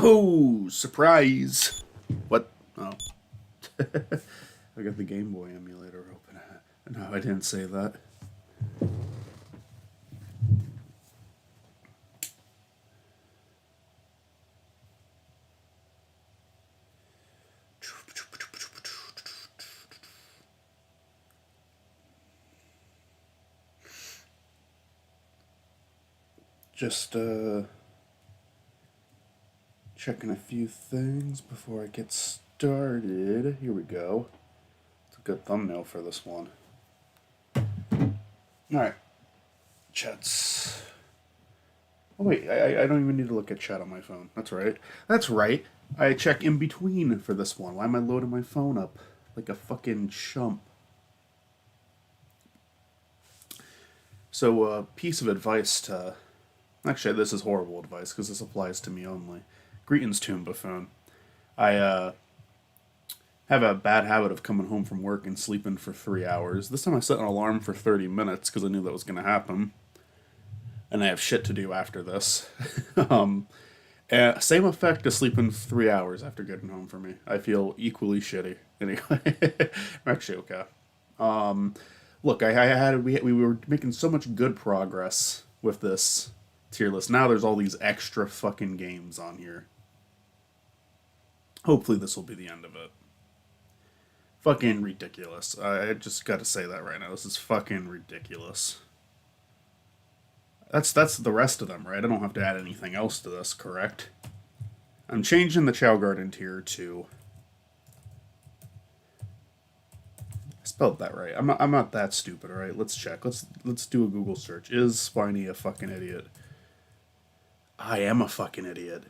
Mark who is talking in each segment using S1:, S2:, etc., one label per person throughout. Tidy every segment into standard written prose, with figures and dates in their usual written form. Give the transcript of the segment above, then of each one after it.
S1: Oh, surprise! What? Oh. I got the Game Boy emulator open. No, I didn't say that. Just, checking a few things before I get started. Here we go. It's a good thumbnail for this one. Alright. Chats. Oh, wait, I don't even need to look at chat on my phone. That's right. That's right. I check in between for this one. Why am I loading my phone up like a fucking chump? So, piece of advice to. Actually, this is horrible advice because this applies to me only. Greetings, Tomb Buffoon. I have a bad habit of coming home from work and sleeping for 3 hours. This time I set an alarm for 30 minutes because I knew that was going to happen. And I have shit to do after this. um, Same effect as sleeping 3 hours after getting home for me. I feel equally shitty. Anyway, I'm actually okay. Look, I had we were making so much good progress with this tier list. Now there's all these extra fucking games on here. Hopefully this will be the end of it. Fucking ridiculous. I just got to say that right now. This is fucking ridiculous. That's the rest of them, right? I don't have to add anything else to this, correct? I'm changing the Chow Garden tier to. I spelled that right. I'm not that stupid, all right? Let's check. Let's do a Google search. Is Spiny a fucking idiot? I am a fucking idiot.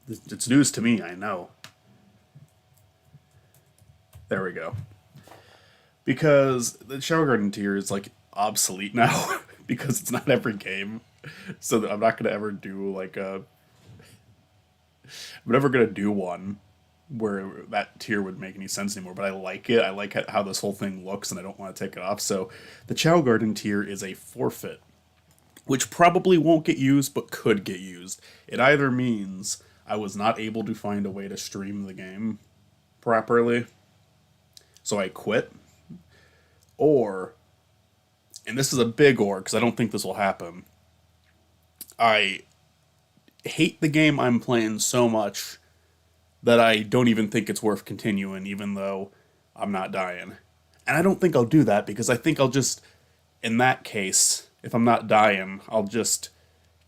S1: It's news to me, I know. There we go. Because the Chow Garden tier is like obsolete now because it's not every game. So I'm not gonna ever do like a. I'm never gonna do one where that tier would make any sense anymore. But I like it. I like how this whole thing looks, and I don't want to take it off. So the Chow Garden tier is a forfeit, which probably won't get used, but could get used. It either means I was not able to find a way to stream the game properly, so I quit, or, and this is a big or, because I don't think this will happen, I hate the game I'm playing so much that I don't even think it's worth continuing, even though I'm not dying. And I don't think I'll do that because I think I'll just, in that case, if I'm not dying, I'll just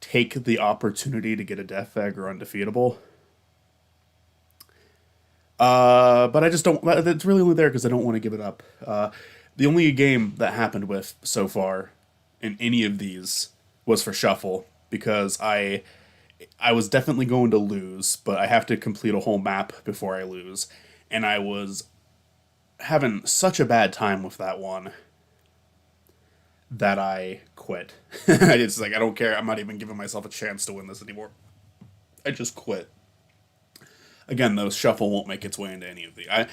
S1: take the opportunity to get a death egg or undefeatable. But I just don't. It's really only there because I don't want to give it up. The only game that happened with so far in any of these was for Shuffle because I was definitely going to lose, but I have to complete a whole map before I lose, and I was having such a bad time with that one that I quit. It's like I don't care. I'm not even giving myself a chance to win this anymore. I just quit. Again, though, Shuffle won't make its way into any of the.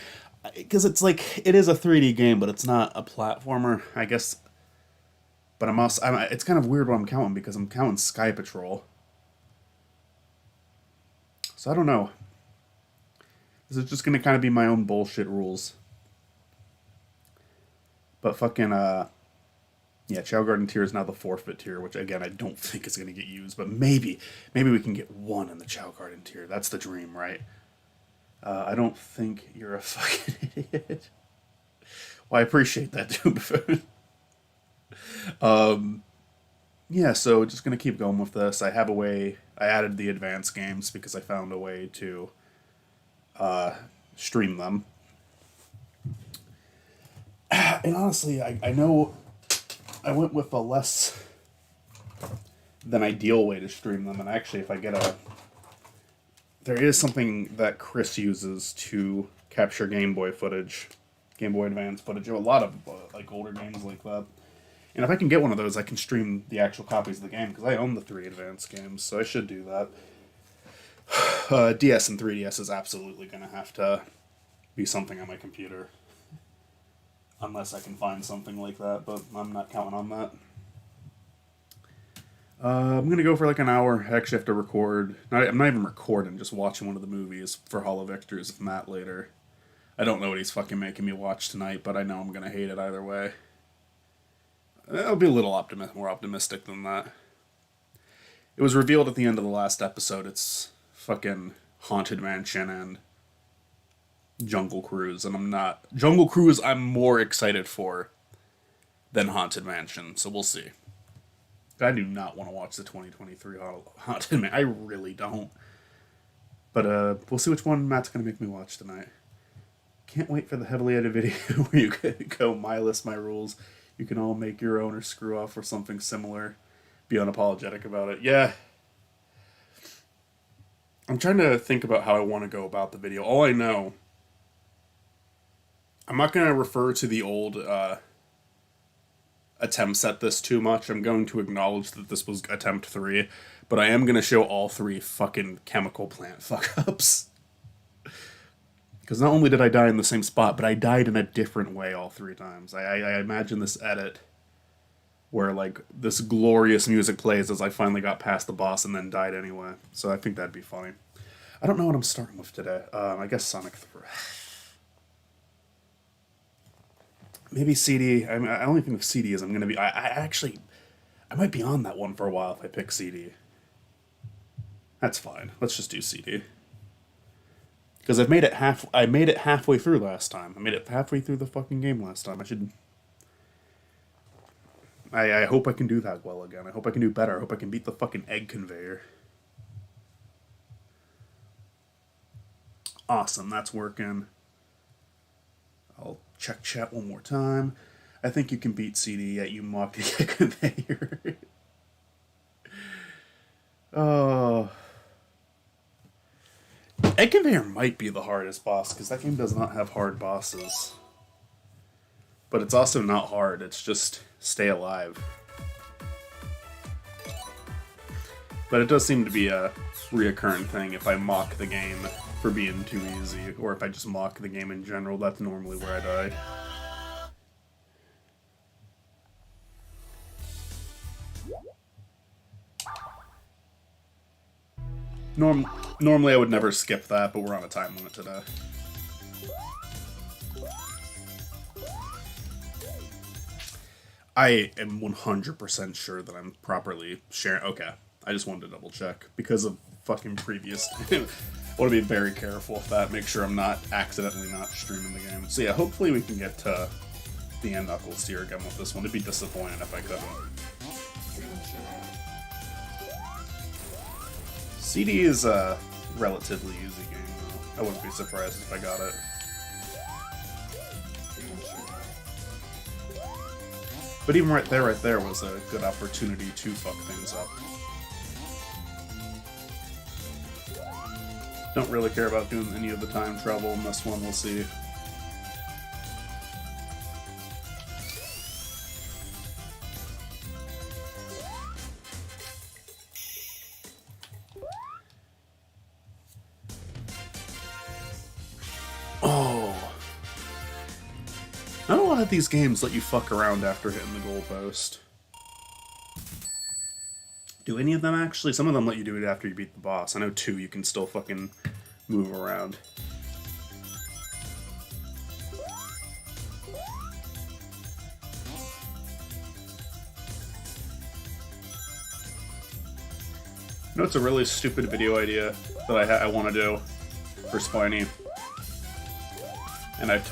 S1: Because it's like it is a 3D game, but it's not a platformer, I guess. But it's kind of weird what I'm counting because I'm counting Sky Patrol. So I don't know. This is just gonna kind of be my own bullshit rules. But fucking yeah, Chow Garden tier is now the forfeit tier, which again I don't think is gonna get used. But maybe we can get one in the Chow Garden tier. That's the dream, right? I don't think you're a fucking idiot. Well, I appreciate that too. Yeah, so just gonna keep going with this. I have a way. I added the advanced games because I found a way to stream them. And honestly, I know I went with a less than ideal way to stream them. And actually, if I get a, there is something that Chris uses to capture Game Boy footage, Game Boy Advance footage of a lot of like older games like that. And if I can get one of those, I can stream the actual copies of the game because I own the 3 advanced games, so I should do that. DS and 3DS is absolutely going to have to be something on my computer. Unless I can find something like that, but I'm not counting on that. I'm gonna go for like an hour. I actually have to record. I'm not even recording, just watching one of the movies for Hall of Victors with Matt later. I don't know what he's fucking making me watch tonight, but I know I'm gonna hate it either way. I'll be a little more optimistic than that. It was revealed at the end of the last episode. It's fucking Haunted Mansion and Jungle Cruise, and I'm not Jungle Cruise. I'm more excited for than Haunted Mansion, so we'll see. I do not want to watch the 2023 Haunted Mansion. I really don't. But we'll see which one Matt's gonna make me watch tonight. Can't wait for the heavily edited video where you can go my list, my rules. You can all make your own or screw off or something similar. Be unapologetic about it. Yeah. I'm trying to think about how I want to go about the video. All I know, I'm not going to refer to the old attempts at this too much. I'm going to acknowledge that this was attempt 3, but I am going to show all 3 fucking chemical plant fuck-ups. Because not only did I die in the same spot, but I died in a different way all 3 times. I imagine this edit where, like, this glorious music plays as I finally got past the boss and then died anyway. So I think that'd be funny. I don't know what I'm starting with today. I guess Sonic 3. Maybe CD. I only think of CD is I'm going to be... I might be on that one for a while if I pick CD. That's fine. Let's just do CD. Because I made it halfway through last time. I made it halfway through the fucking game last time. I hope I can do that well again. I hope I can do better. I hope I can beat the fucking egg conveyor. Awesome, that's working. I'll check chat one more time. I think you can beat CD, yet you mock the egg conveyor. Oh... Egg Conveyor might be the hardest boss, because that game does not have hard bosses. But it's also not hard, it's just stay alive. But it does seem to be a reoccurring thing if I mock the game for being too easy, or if I just mock the game in general, that's normally where I die. Normally I would never skip that, but we're on a time limit today. I am 100% sure that I'm properly sharing. Okay, I just wanted to double check because of fucking previous. I want to be very careful with that. Make sure I'm not accidentally not streaming the game. So yeah, hopefully we can get to the end Knuckles tier again with this one. It'd be disappointing if I couldn't. CD is a relatively easy game, though. I wouldn't be surprised if I got it. But even right there was a good opportunity to fuck things up. Don't really care about doing any of the time travel in this one, we'll see. Not a lot of these games let you fuck around after hitting the goalpost. Do any of them actually? Some of them let you do it after you beat the boss. I know 2 you can still fucking move around. You know, it's a really stupid video idea that I want to do for Spiny. And I've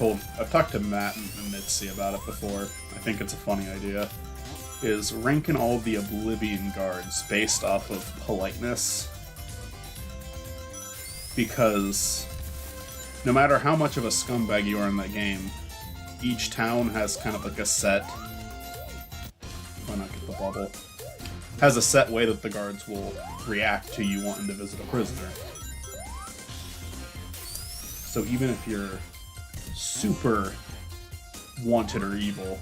S1: talked to Matt and Mitzi about it before. I think it's a funny idea. Is ranking all of the Oblivion guards based off of politeness. Because no matter how much of a scumbag you are in that game, each town has kind of like a set... Why not get the bubble? Has a set way that the guards will react to you wanting to visit a prisoner. So even if you're super wanted or evil,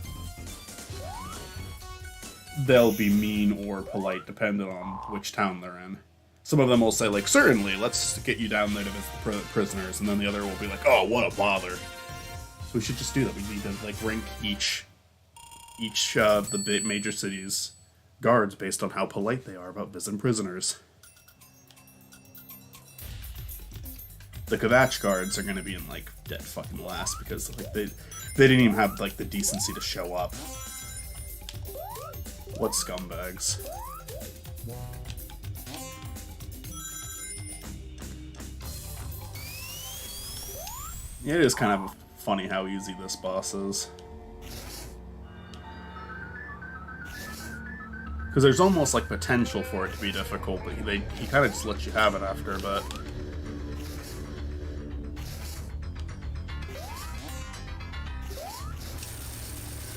S1: they'll be mean or polite depending on which town they're in. Some of them will say, like, certainly, let's get you down there to visit the prisoners, and then the other will be like, oh, what a bother. So we should just do that. We need to, like, rank each of the major cities guards based on how polite they are about visiting prisoners. The Kvatch guards are going to be in like dead fucking last because like they didn't even have like the decency to show up. What scumbags. Yeah, it is kind of funny how easy this boss is. Because there's almost like potential for it to be difficult, but he kind of just lets you have it after a bit.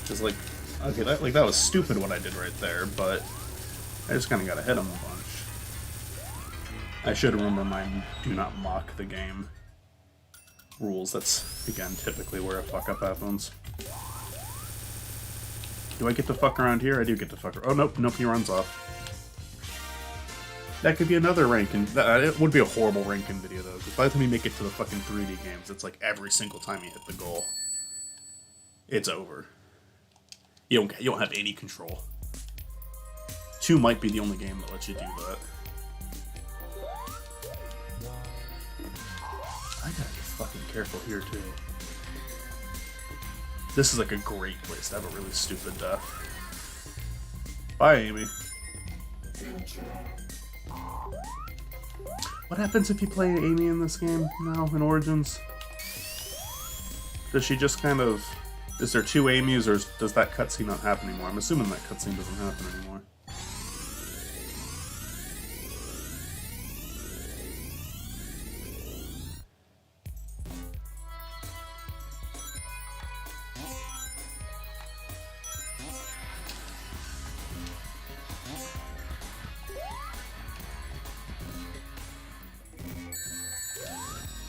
S1: Just like, okay, that was stupid what I did right there, but I just kind of gotta hit him a bunch. I should remember my do not mock the game rules. That's, again, typically where a fuck-up happens. Do I get to fuck around here? I do get to fuck around. Oh, nope, he runs off. That could be another ranking. It would be a horrible ranking video, though, because by the time you make it to the fucking 3D games, it's like every single time you hit the goal, it's over. You don't have any control. 2 might be the only game that lets you do that. I gotta be fucking careful here, too. This is like a great place to have a really stupid death. Bye, Amy. What happens if you play Amy in this game now, in Origins? Does she just kind of... Is there 2 Amy's, or does that cutscene not happen anymore? I'm assuming that cutscene doesn't happen anymore.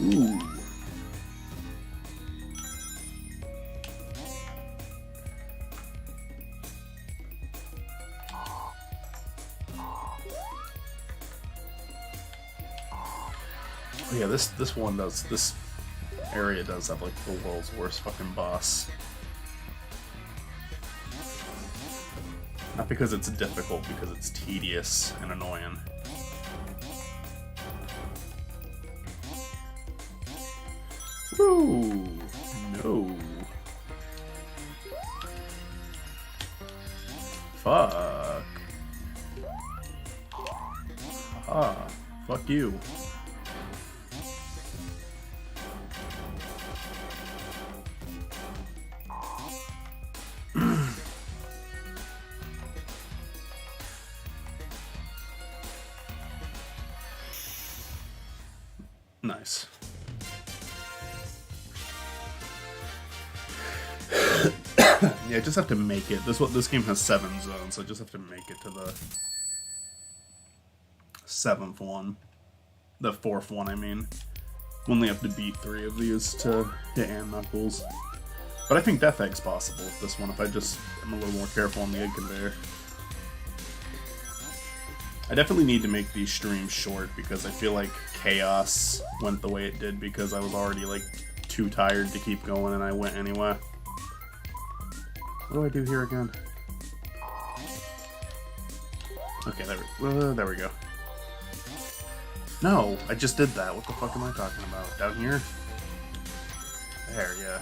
S1: Ooh. Oh yeah, this one does, this area does have like the world's worst fucking boss. Not because it's difficult, because it's tedious and annoying. Woo! No. Fuck. Ah, fuck you. Nice. Yeah, just have to make it. This game has 7 zones, so I just have to make it to the 7th one. The 4th one, I mean. Only have to beat 3 of these to hit Ann Knuckles. But I think Death Egg's possible with this one if I just am a little more careful on the egg conveyor. I definitely need to make these streams short because I feel like Chaos went the way it did because I was already like too tired to keep going and I went anyway. What do I do here again? Okay, there we go. No, I just did that. What the fuck am I talking about? Down here? There, yeah.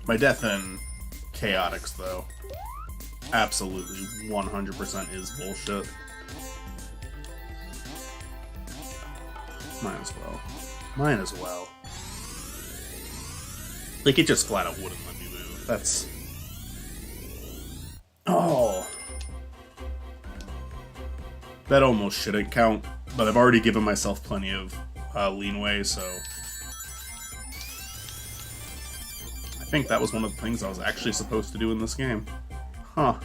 S1: My death in Chaotix, though, absolutely 100% is bullshit. Might as well. Might as well. Like, it just flat out wouldn't let me move. That's... Oh! That almost shouldn't count, but I've already given myself plenty of leeway, so... I think that was one of the things I was actually supposed to do in this game. Huh.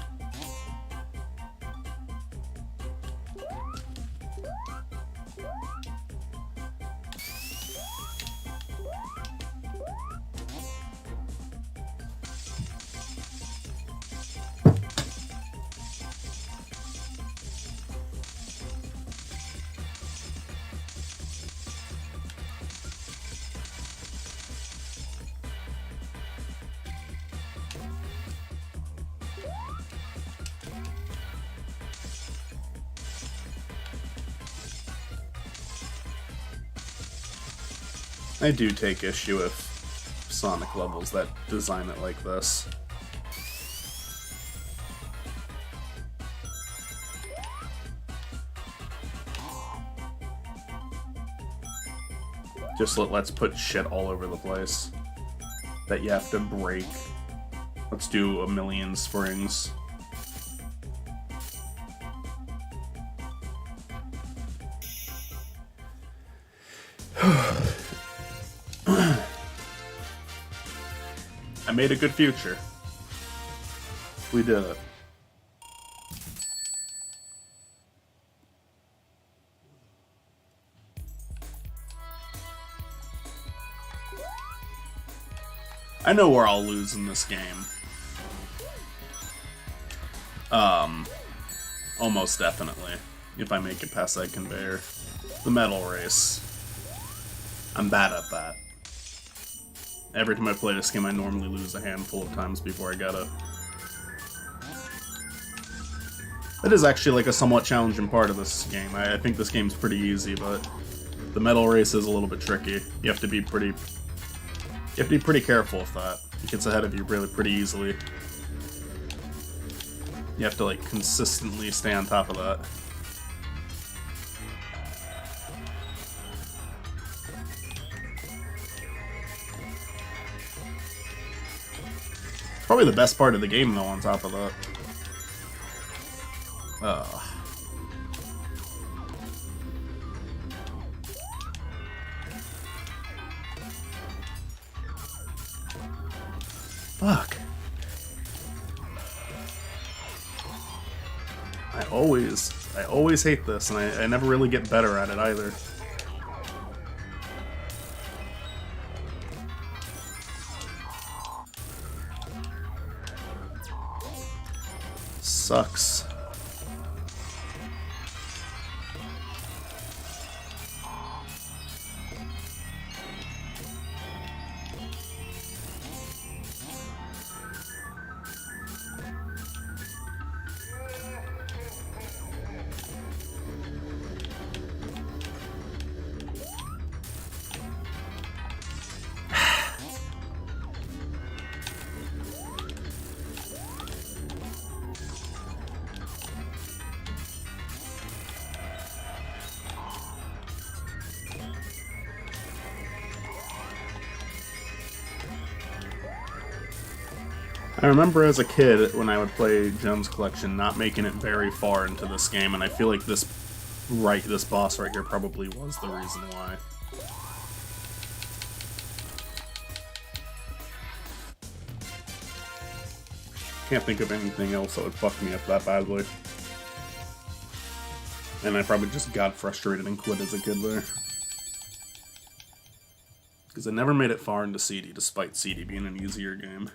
S1: I do take issue with Sonic levels that design it like this. Just let's put shit all over the place that you have to break. Let's do a million springs. I made a good future. We did it. I know where I'll lose in this game. Almost definitely. If I make it past that conveyor. The metal race. I'm bad at that. Every time I play this game, I normally lose a handful of times before I get it. It is actually like a somewhat challenging part of this game. I think this game's pretty easy, but the metal race is a little bit tricky. You have to be pretty careful with that. It gets ahead of you really pretty easily. You have to like consistently stay on top of that. Probably the best part of the game though on top of that. Fuck. I always hate this, and I never really get better at it either. Sucks. I remember as a kid when I would play Gems Collection not making it very far into this game, and I feel like this boss right here probably was the reason why. Can't think of anything else that would fuck me up that badly. And I probably just got frustrated and quit as a kid there. Because I never made it far into CD, despite CD being an easier game.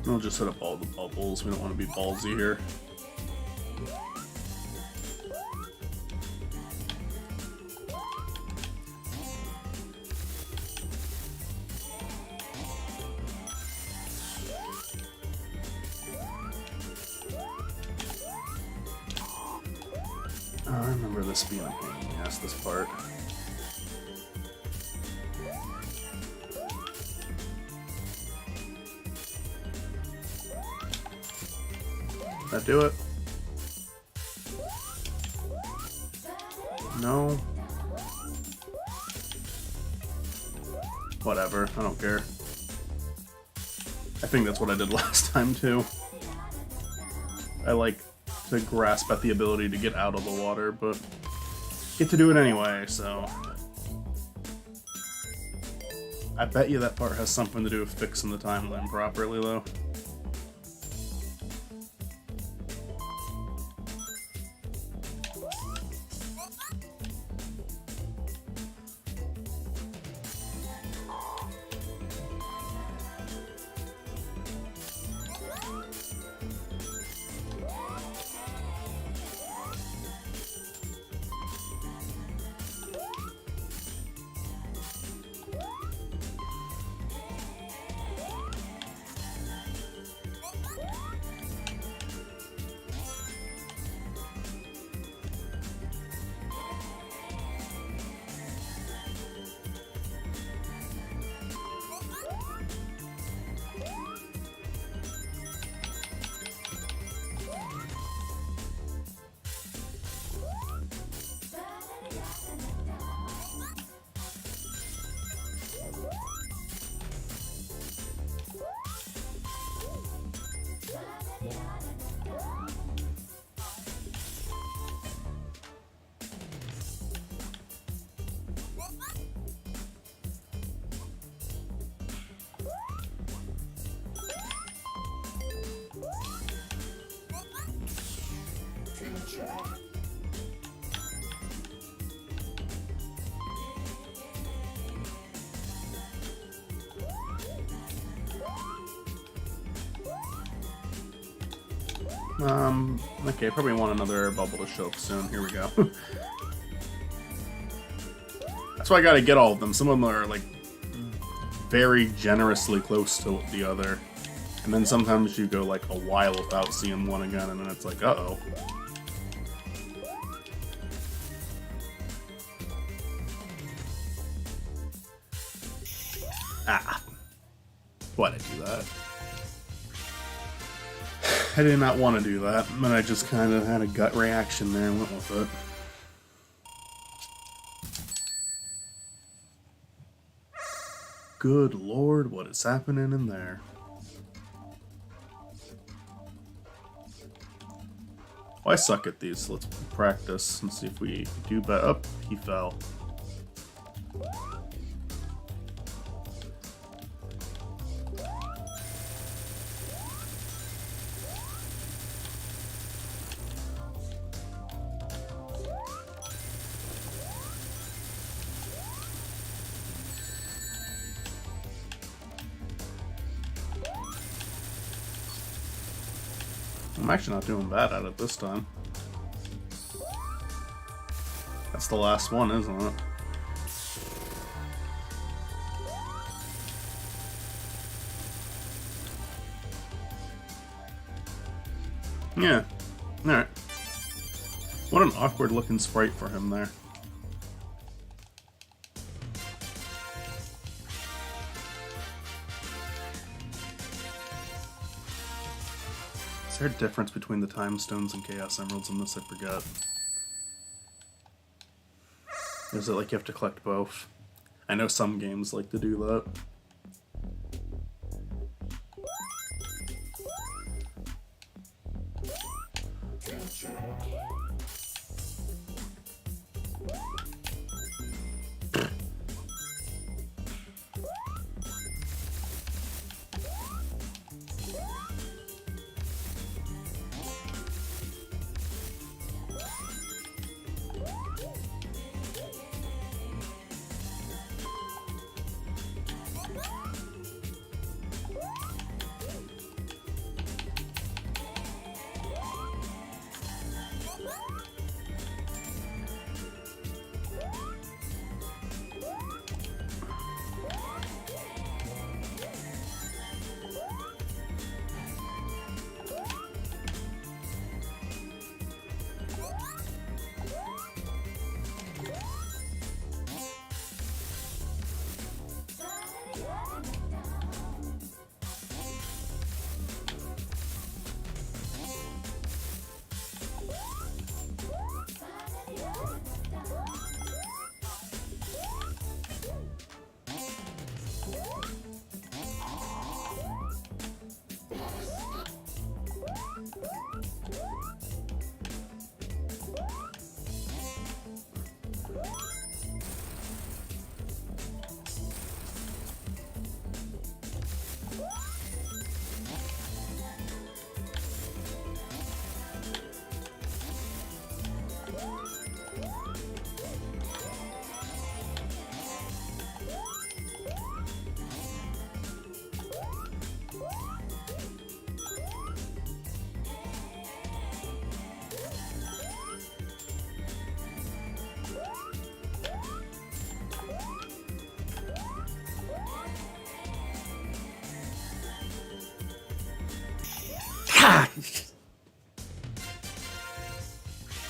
S1: I'll just set up all the bubbles. We don't want to be ballsy here. I remember this being a pain in the ass, this part. That do it? No. Whatever, I don't care. I think that's what I did last time too. I like to grasp at the ability to get out of the water, but get to do it anyway, so. I bet you that part has something to do with fixing the timeline properly though. Okay, probably want another air bubble to show up soon. Here we go. That's why I gotta get all of them. Some of them are, like, very generously close to the other. And then sometimes you go, like, a while without seeing one again, and then it's like, uh-oh. Ah. Why'd I do that? I did not want to do that, but I just kind of had a gut reaction there and went with it. Good lord, what is happening in there? Well, I suck at these, so let's practice and see if we do better. Oh, he fell. I'm actually not doing bad at it this time. That's the last one, isn't it? Yeah. Alright. What an awkward looking sprite for him there. Is there a difference between the Time Stones and Chaos Emeralds in this? I forgot. Is it like you have to collect both? I know some games like to do that.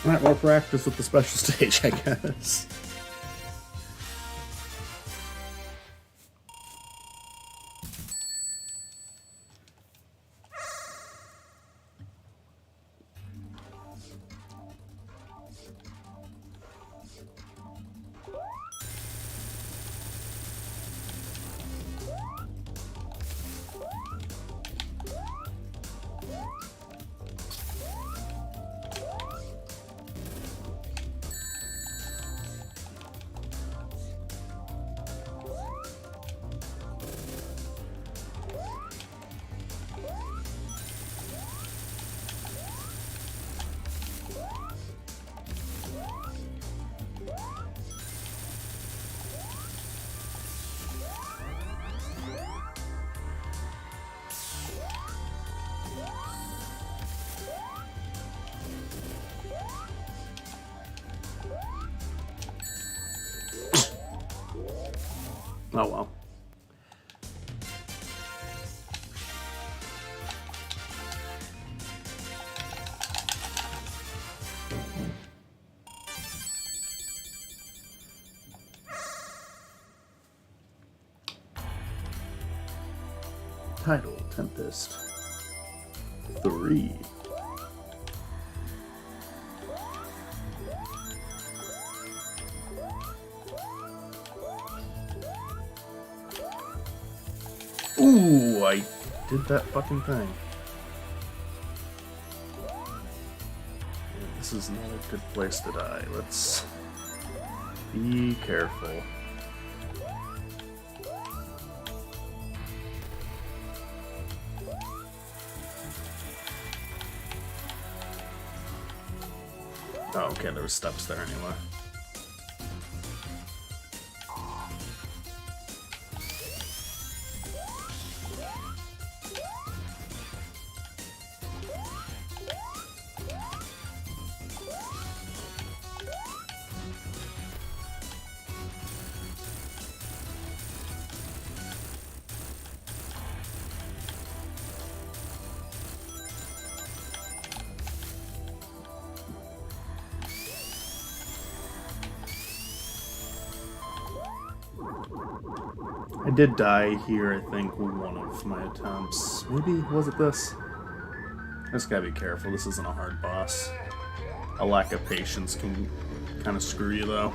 S1: Alright, more practice with the special stage, I guess. Oh well. Tidal Tempest 3. Ooh, I did that fucking thing. Yeah, this is not a good place to die. Let's be careful. Oh, okay, there were steps there anyway. I did die here, I think, one of my attempts. Maybe, was it this? I just gotta be careful, this isn't a hard boss. A lack of patience can kind of screw you, though.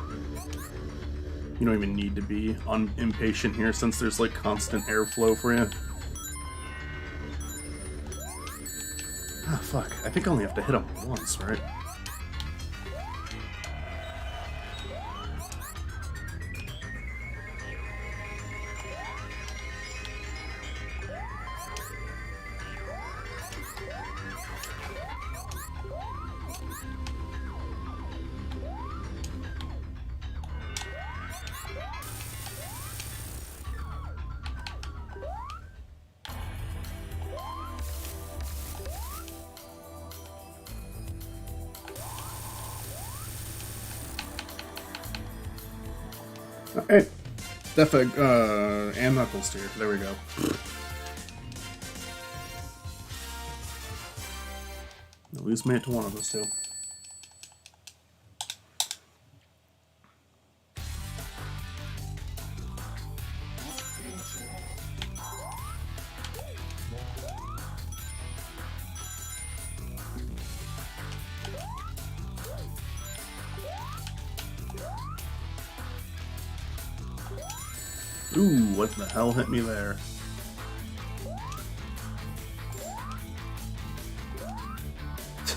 S1: You don't even need to be impatient here, since there's, like, constant airflow for you. Ah, fuck. I think I only have to hit him once, right? Hey, Defa, and Knuckles here. There we go. At least made it to one of those two. Ooh, what the hell hit me there?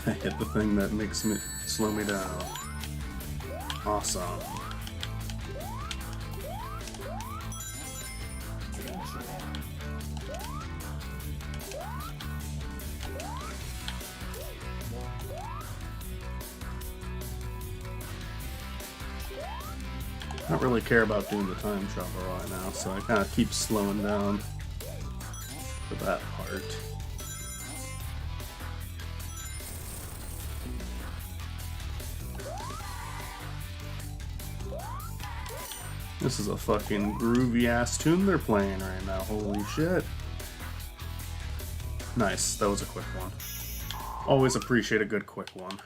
S1: I hit the thing that makes me slow me down. Awesome. I don't really care about doing the time travel right now, so I kind of keep slowing down for that part. This is a fucking groovy ass tune they're playing right now, holy shit. Nice, that was a quick one. Always appreciate a good quick one.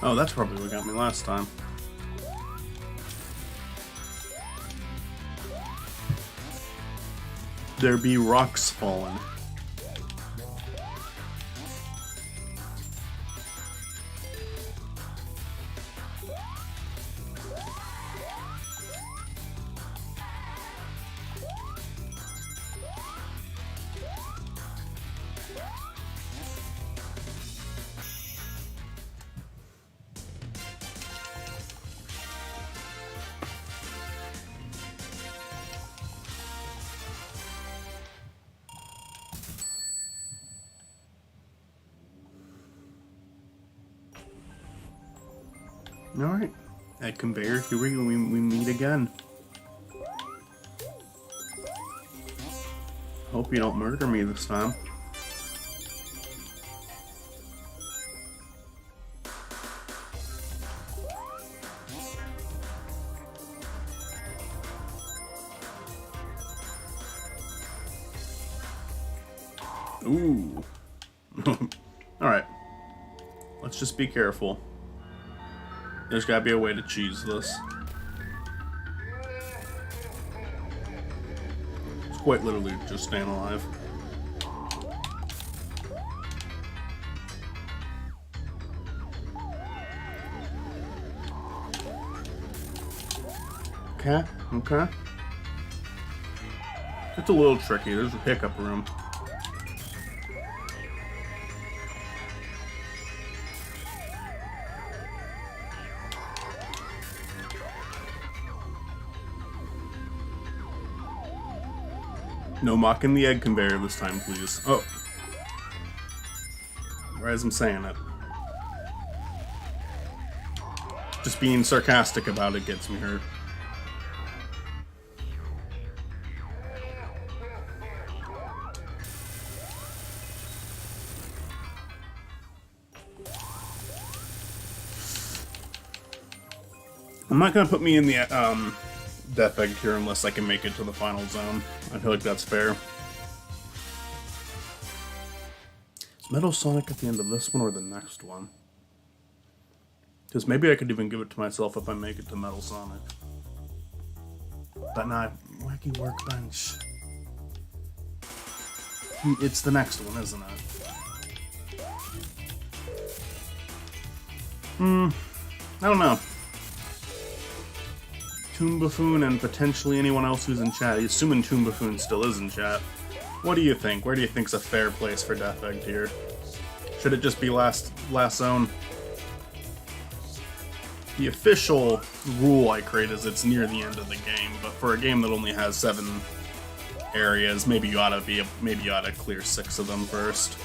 S1: Oh, that's probably what got me last time. There be rocks falling. Alright. At Conveyor, here we meet again. Hope you don't murder me this time. Ooh. Alright. Let's just be careful. There's gotta be a way to cheese this. It's quite literally just staying alive. Okay, okay. It's a little tricky. There's a pickup room. No mocking the egg conveyor this time, please. Oh. Right as I'm saying it. Just being sarcastic about it gets me hurt. I'm not gonna put me in the Death Egg here unless I can make it to the final zone. I feel like that's fair. Is Metal Sonic at the end of this one or the next one? Because maybe I could even give it to myself if I make it to Metal Sonic. But not Wacky Workbench. It's the next one, isn't it? I don't know. Toon Buffoon and potentially anyone else who's in chat. Assuming Toon Buffoon still is in chat. What do you think? Where do you think's a fair place for Death Egg here? Should it just be last zone? The official rule I create is it's near the end of the game, but for a game that only has 7 areas, maybe you ought to clear 6 of them first.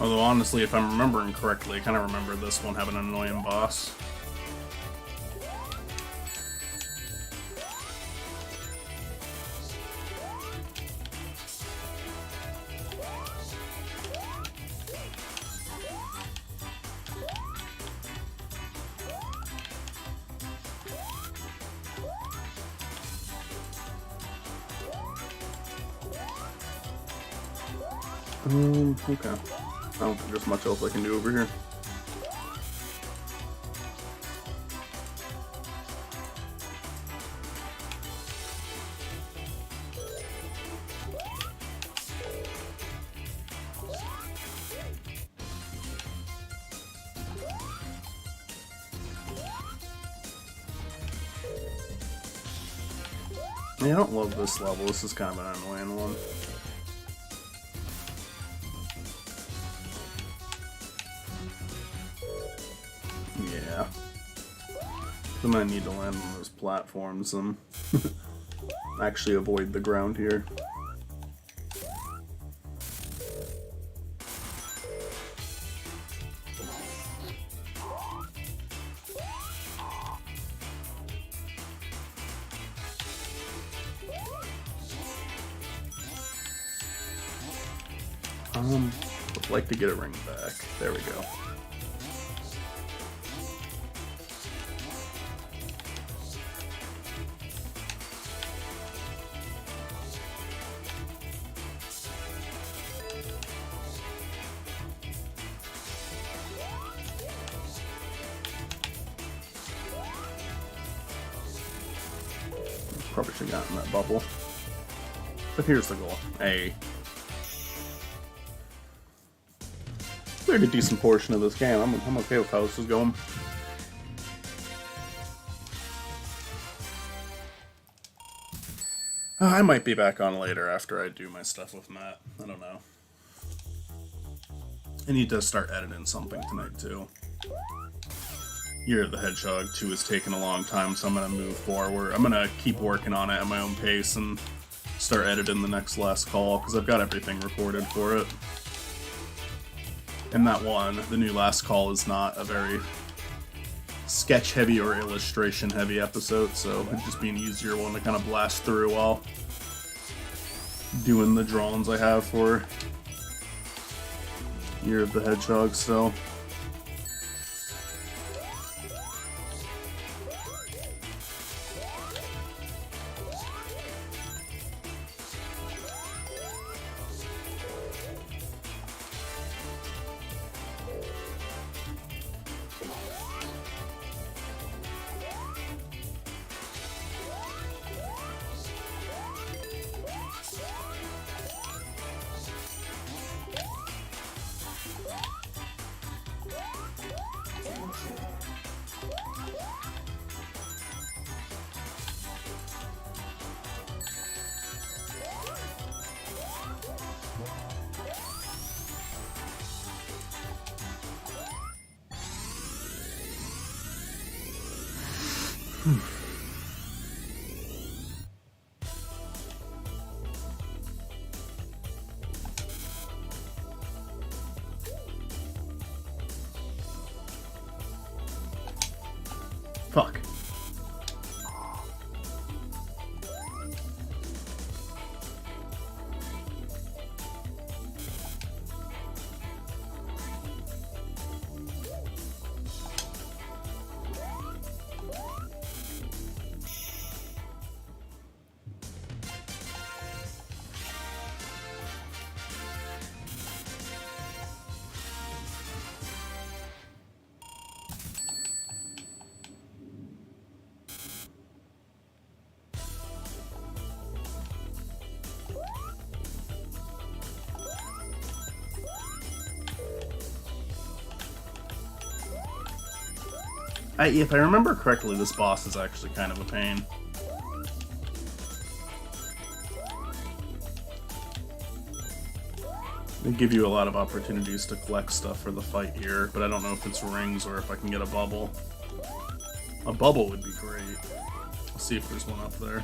S1: Although honestly, if I'm remembering correctly, I kind of remember this one having an annoying boss. Okay. I don't think there's much else I can do over here. Yeah, I don't love this level. This is kind of an annoying one. Yeah. I'm gonna need to land on those platforms and actually avoid the ground here. Would like to get a ring back. There we go. Probably should have gotten that bubble. But here's the goal. A pretty decent portion of this game. I'm okay with how this is going. I might be back on later after I do my stuff with Matt. I don't know. I need to start editing something tonight too. Year of the Hedgehog 2 is taking a long time, so I'm gonna move forward. I'm gonna keep working on it at my own pace and start editing the next last call because I've got everything recorded for it. And that one, the new Last Call, is not a very sketch heavy or illustration heavy episode, so it'd just be an easier one to kind of blast through while doing the drawings I have for Year of the Hedgehog still. Fuck. If I remember correctly, this boss is actually kind of a pain. They give you a lot of opportunities to collect stuff for the fight here, but I don't know if it's rings or if I can get a bubble. A bubble would be great. I'll see if there's one up there.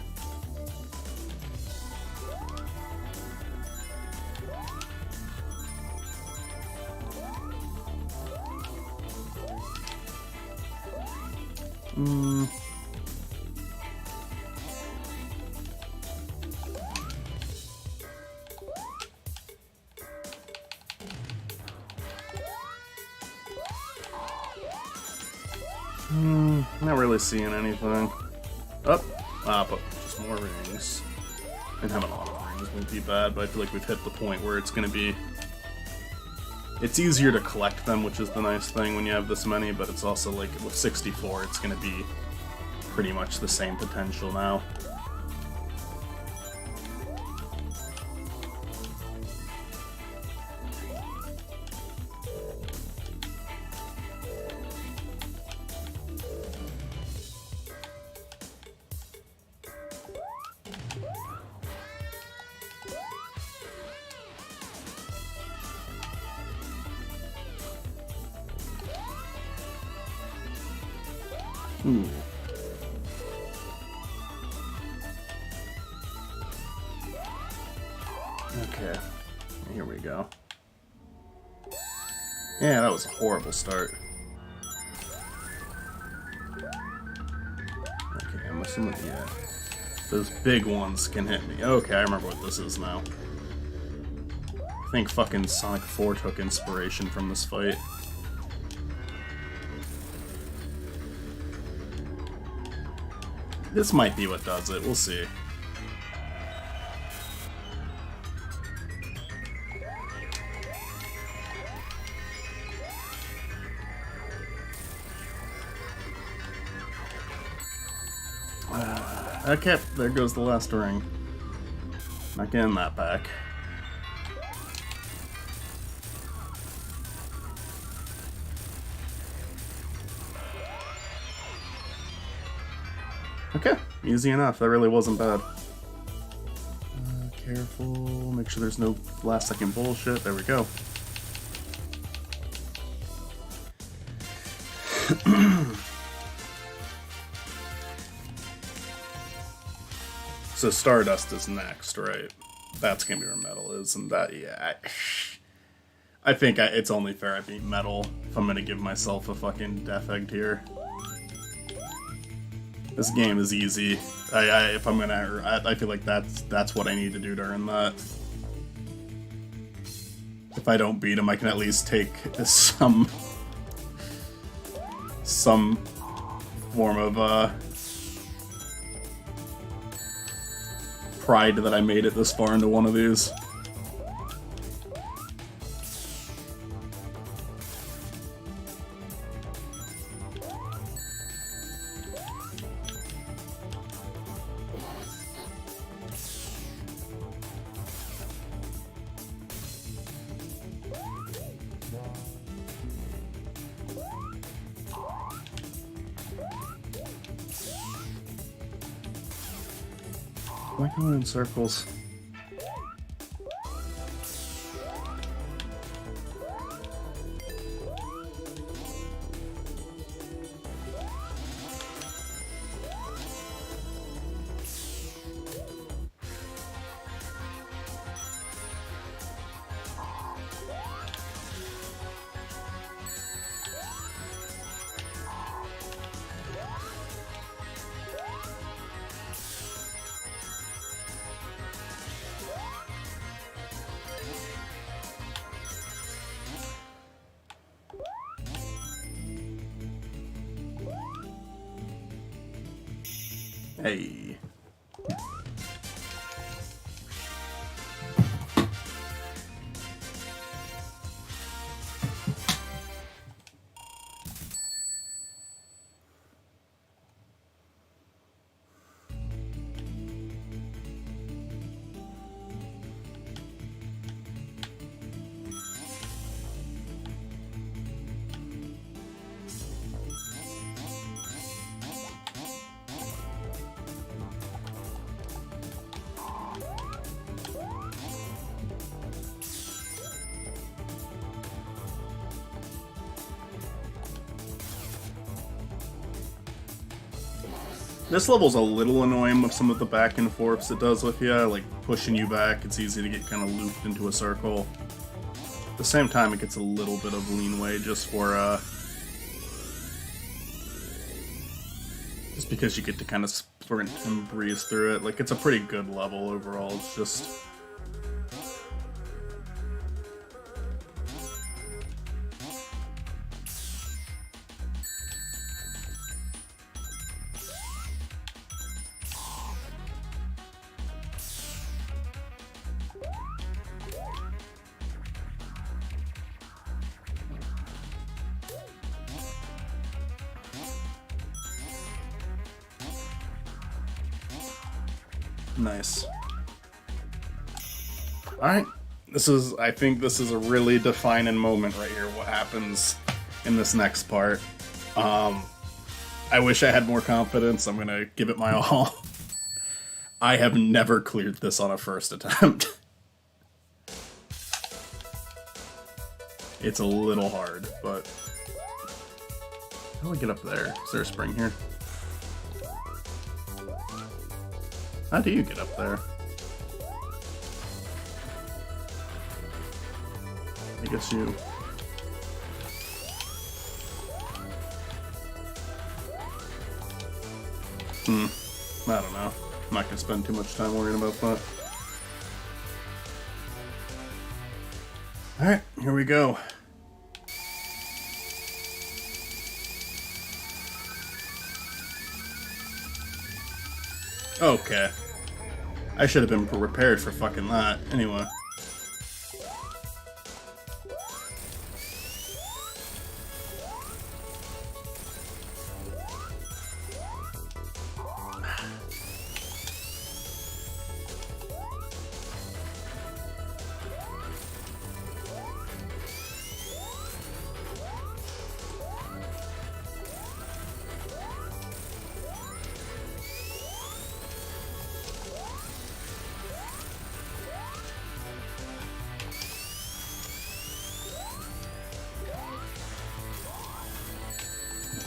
S1: Not really seeing anything. But just more rings. And having a lot of rings won't be bad, but I feel like we've hit the point where it's gonna be... It's easier to collect them, which is the nice thing when you have this many, but it's also like, with 64, it's gonna be pretty much the same potential now. Ooh. Okay, here we go. Yeah, that was a horrible start. Okay, I'm assuming, yeah. Those big ones can hit me. Okay, I remember what this is now. I think fucking Sonic 4 took inspiration from this fight. This might be what does it, we'll see. Okay, there goes the last ring. Not getting that back. Okay, easy enough. That really wasn't bad. Careful, make sure there's no last second bullshit. There we go. So Stardust is next, right? That's gonna be where Metal is, and that, yeah. I think it's only fair I beat Metal if I'm gonna give myself a fucking Death Egg tier. This game is easy. If I'm gonna, I feel like that's what I need to do to earn that. If I don't beat him, I can at least take some form of pride that I made it this far into one of these. Why going in circles? Hey. This level's a little annoying with some of the back and forths it does with you, like pushing you back. It's easy to get kind of looped into a circle. At the same time, it gets a little bit of leanway just because you get to kind of sprint and breeze through it. Like, it's a pretty good level overall. It's just... Nice. Alright. I think this is a really defining moment right here, what happens in this next part. I wish I had more confidence. I'm gonna give it my all. I have never cleared this on a first attempt. It's a little hard, but... How do I get up there? Is there a spring here? How do you get up there? I guess you... I don't know. I'm not gonna spend too much time worrying about that. Alright, here we go. Okay. I should have been prepared for fucking that. Anyway.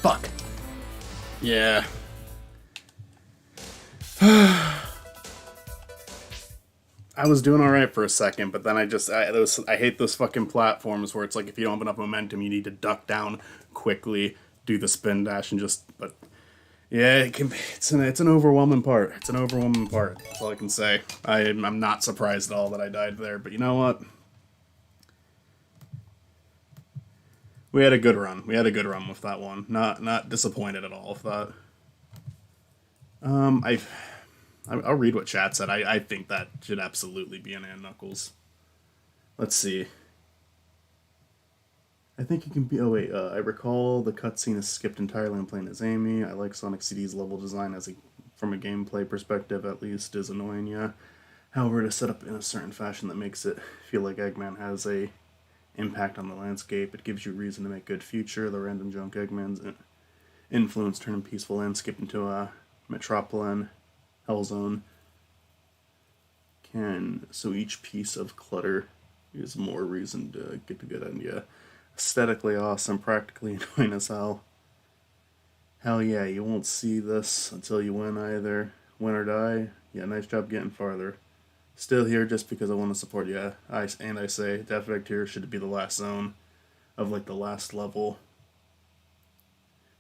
S1: Fuck. Yeah. I was doing all right for a second, but then I hate those fucking platforms where it's like if you don't have enough momentum, you need to duck down quickly, do the spin dash, and just. But yeah, it can. It's an overwhelming part. It's an overwhelming part. That's all I can say. I'm not surprised at all that I died there, but you know what? We had a good run. We had a good run with that one. Not disappointed at all with that. Um, I I'll read what chat said. I think that should absolutely be an and Knuckles. Let's see. I think you can be. Oh wait, I recall the cutscene is skipped entirely and playing as Amy. I like Sonic CD's level design from a gameplay perspective at least is annoying. Yeah. However, it is set up in a certain fashion that makes it feel like Eggman has a impact on the landscape. It gives you reason to make good future. The random junk Eggman's influence turning peaceful landscape into a metropolitan hell zone can so each piece of clutter is more reason to get the good idea. Aesthetically awesome, practically annoying as hell. Hell yeah, you won't see this until you win either. Win or die. Yeah, nice job getting farther. Still here just because I want to support you. I say Death Vector here should be the last zone of like the last level.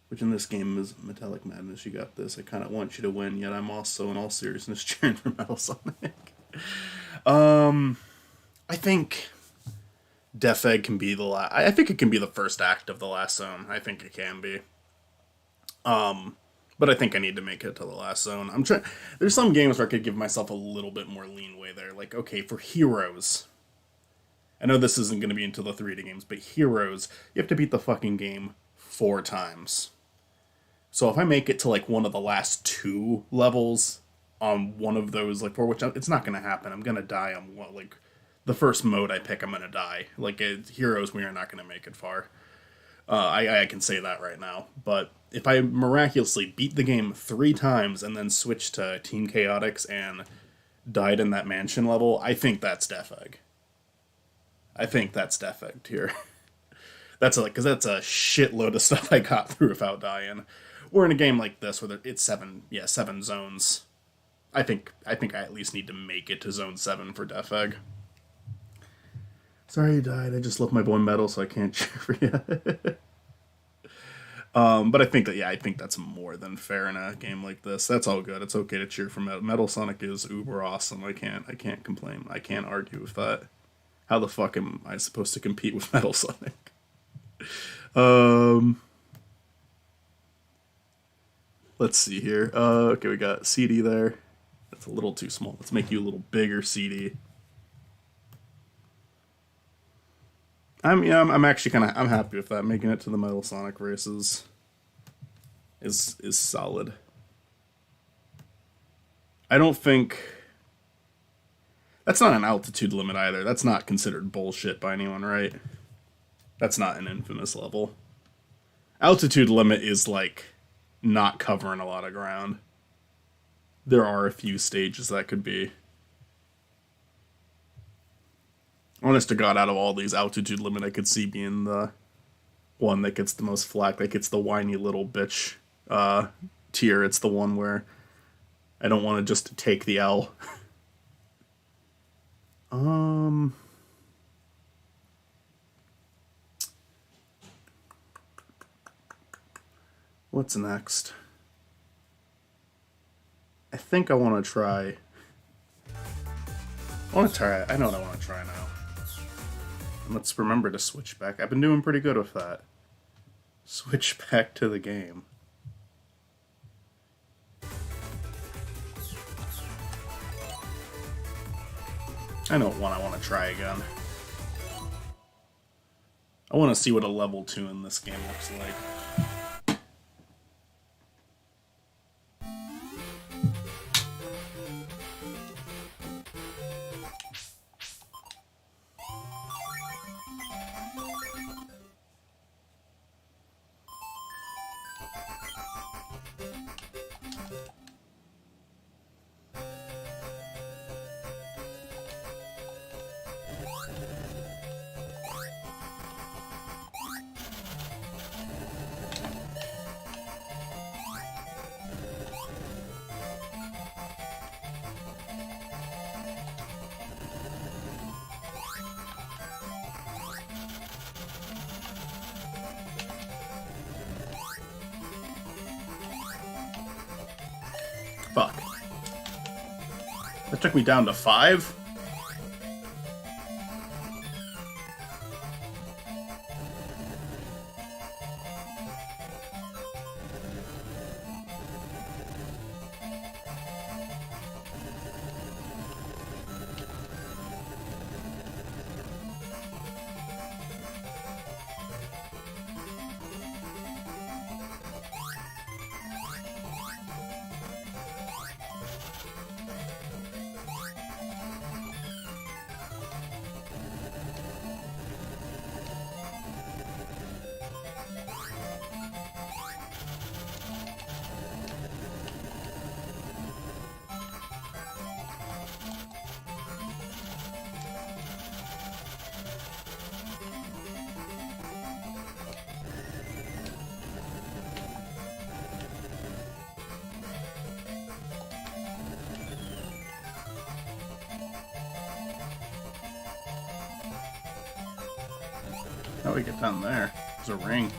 S1: Which in this game is Metallic Madness. You got this. I kind of want you to win, yet I'm also, in all seriousness, cheering for Metal Sonic. I think Death Egg can be the last. I think it can be the first act of the last zone. I think it can be. But I think I need to make it to the last zone. I'm trying. There's some games where I could give myself a little bit more leeway there. Like, okay, for Heroes, I know this isn't going to be until the 3D games, but Heroes, you have to beat the fucking game 4 times. So if I make it to like one of the last 2 levels on one of those, like for which it's not gonna happen. I'm gonna die on what like the first mode I pick. I'm gonna die. Like Heroes, we are not gonna make it far. I can say that right now. But if I miraculously beat the game 3 times and then switch to Team Chaotix and died in that mansion level, I think that's Death Egg. I think that's Death Egg here. Because that's a shitload of stuff I got through without dying. We're in a game like this where it's 7 zones. I think I at least need to make it to zone 7 for Death Egg. Sorry you died. I just love my boy Metal, so I can't cheer for you. But I think that's more than fair in a game like this. That's all good. It's okay to cheer for Metal. Metal Sonic is uber awesome. I can't complain. I can't argue with that. How the fuck am I supposed to compete with Metal Sonic? Let's see here. Okay, we got CD there. That's a little too small. Let's make you a little bigger, CD. I'm actually I'm happy with that. Making it to the Metal Sonic races is solid. I don't think that's not an altitude limit either. That's not considered bullshit by anyone, right? That's not an Infamous level. Altitude limit is like not covering a lot of ground. There are a few stages that could be. Honest to God, out of all these, altitude limit I could see being the one that gets the most flack. That gets the whiny little bitch tier. It's the one where I don't want to just take the L. What's next? I think I want to try. I want to try. I know what I want to try now. And let's remember to switch back. I've been doing pretty good with that. Switch back to the game. I know one I want to try again. I want to see what a level 2 in this game looks like. That took me down to 5. How do we get down there? There's a ring.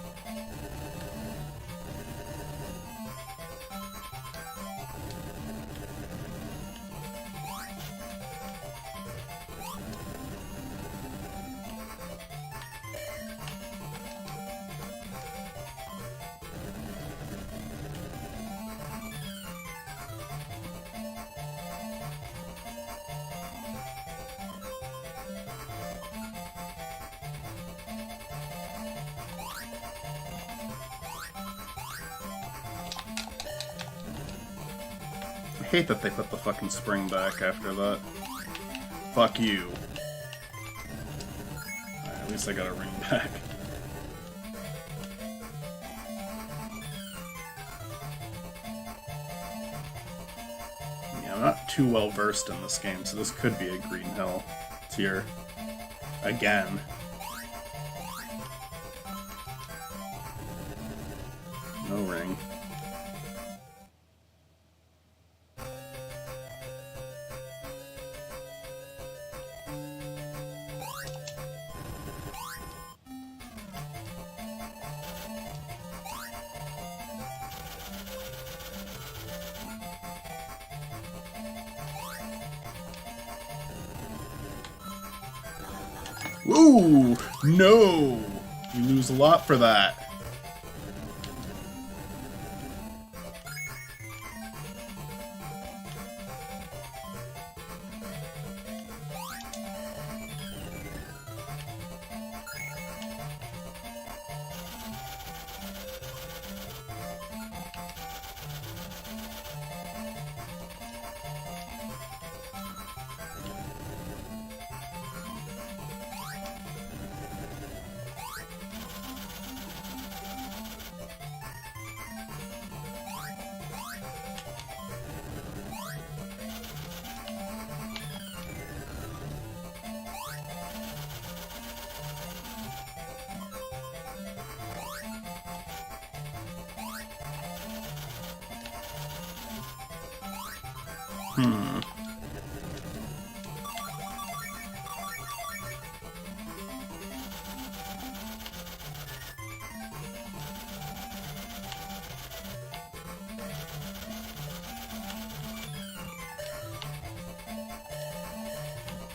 S1: I hate that they put the fucking spring back after that. Fuck you. Alright, at least I got a ring back. Yeah, I'm not too well versed in this game, so this could be a Green Hill tier. Again. No ring. Ooh, no! You lose a lot for that.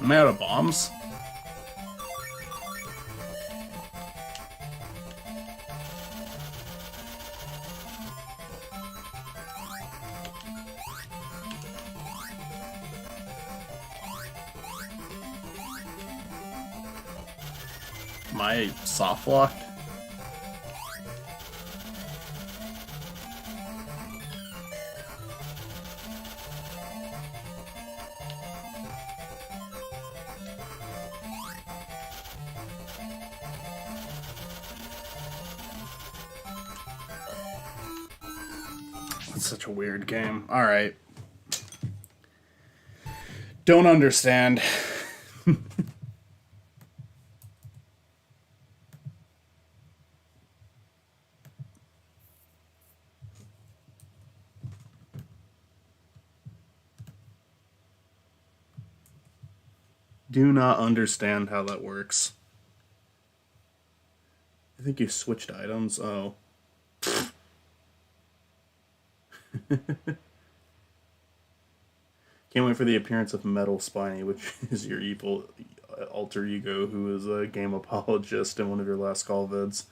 S1: Am I out of bombs? Am I soft locked? It's such a weird game. Alright. Don't understand. Do not understand how that works. I think you switched items. Oh. Can't wait for the appearance of Metal Spiny, which is your evil alter ego, who is a game apologist in one of your last call vids.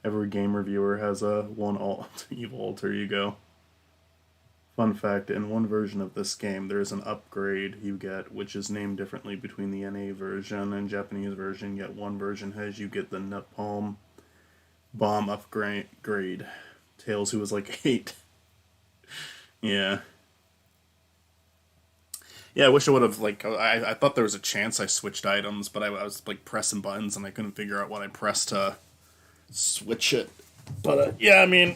S1: Every game reviewer has a evil alter ego. Fun fact, in one version of this game, there is an upgrade you get, which is named differently between the NA version and Japanese version, yet one version has you get the Napalm Bomb upgrade. Tails, who was like 8. Yeah. Yeah, I wish I would have, like, I thought there was a chance I switched items, but I was, like, pressing buttons and I couldn't figure out what I pressed to switch it. But, yeah, I mean,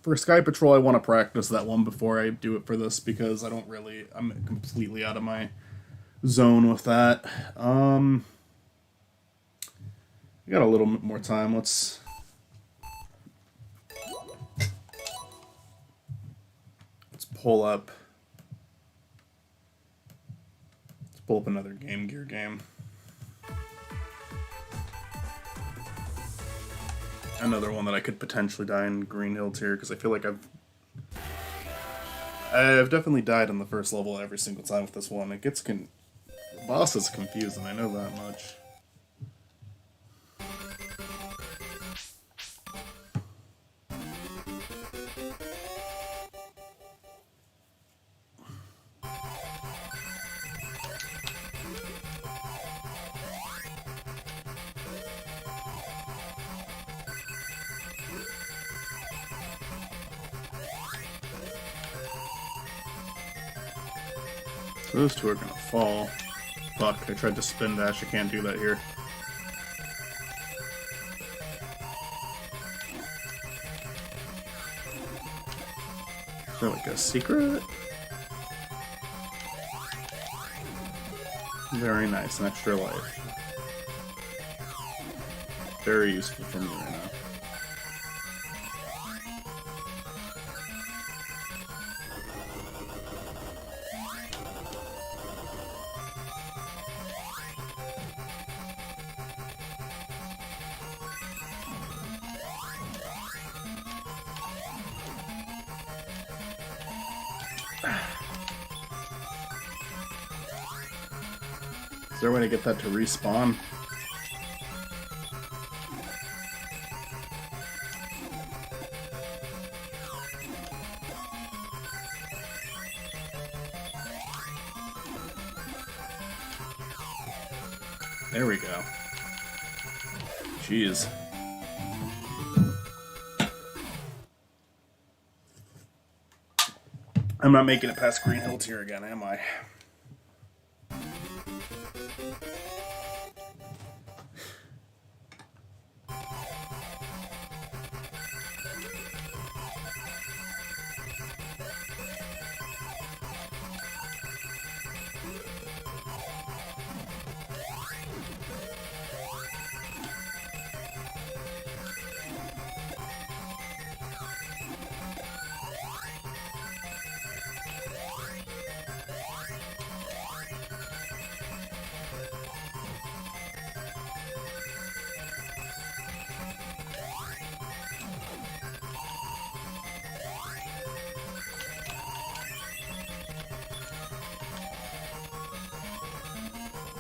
S1: for Sky Patrol, I want to practice that one before I do it for this, because I'm completely out of my zone with that. We got a little bit more time. Let's pull up. Let's pull up another Game Gear game. Another one that I could potentially die in Green Hill Tier, because I feel like I've definitely died on the first level every single time with this one. It gets the boss is confusing, I know that much. Those two are gonna fall. Fuck, I tried to spin dash, I can't do that here. Is there like a secret? Very nice, an extra life. Very useful for me right now. Is there a way to get that to respawn? There we go. Jeez. I'm not making it past Green Hill Tier again, am I?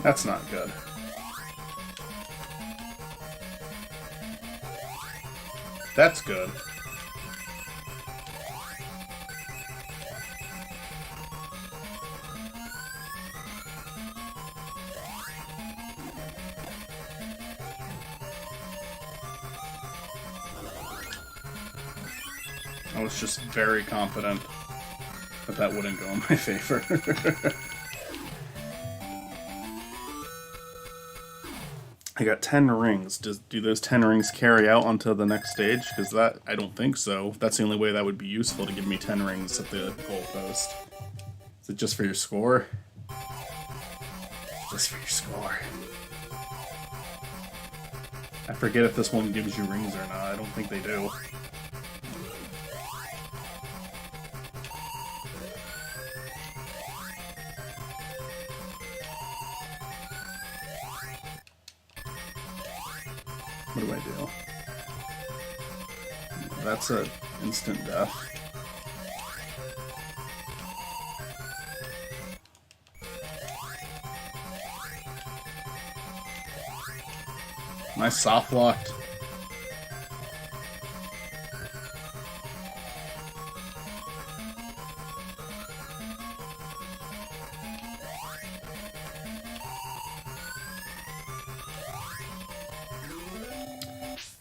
S1: That's not good. That's good. I was just very confident that that wouldn't go in my favor. I got 10 rings. Do those 10 rings carry out onto the next stage? Because that, I don't think so. That's the only way that would be useful, to give me 10 rings at the goalpost. Is it just for your score? Just for your score. I forget if this one gives you rings or not. I don't think they do. What do I do? That's an instant death. Nice soft locked.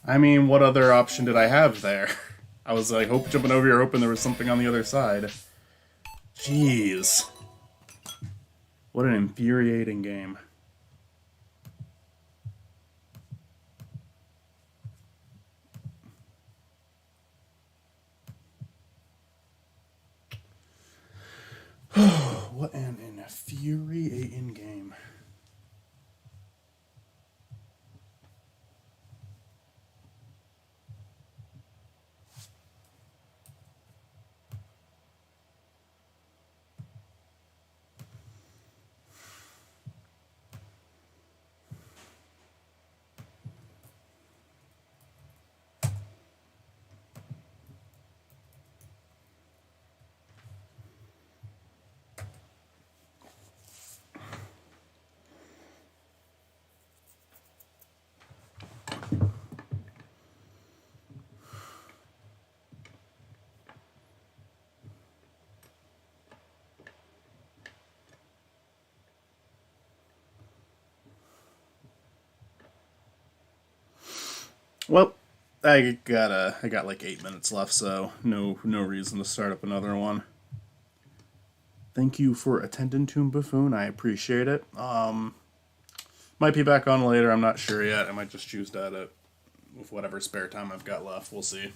S1: I mean, what other option did I have there? I was like, jumping over here, hoping there was something on the other side. Jeez. What an infuriating game. What an infuriating game. Well, I got like 8 minutes left, so no reason to start up another one. Thank you for attending, Toon Buffoon. I appreciate it. Might be back on later. I'm not sure yet. I might just choose to edit with whatever spare time I've got left. We'll see.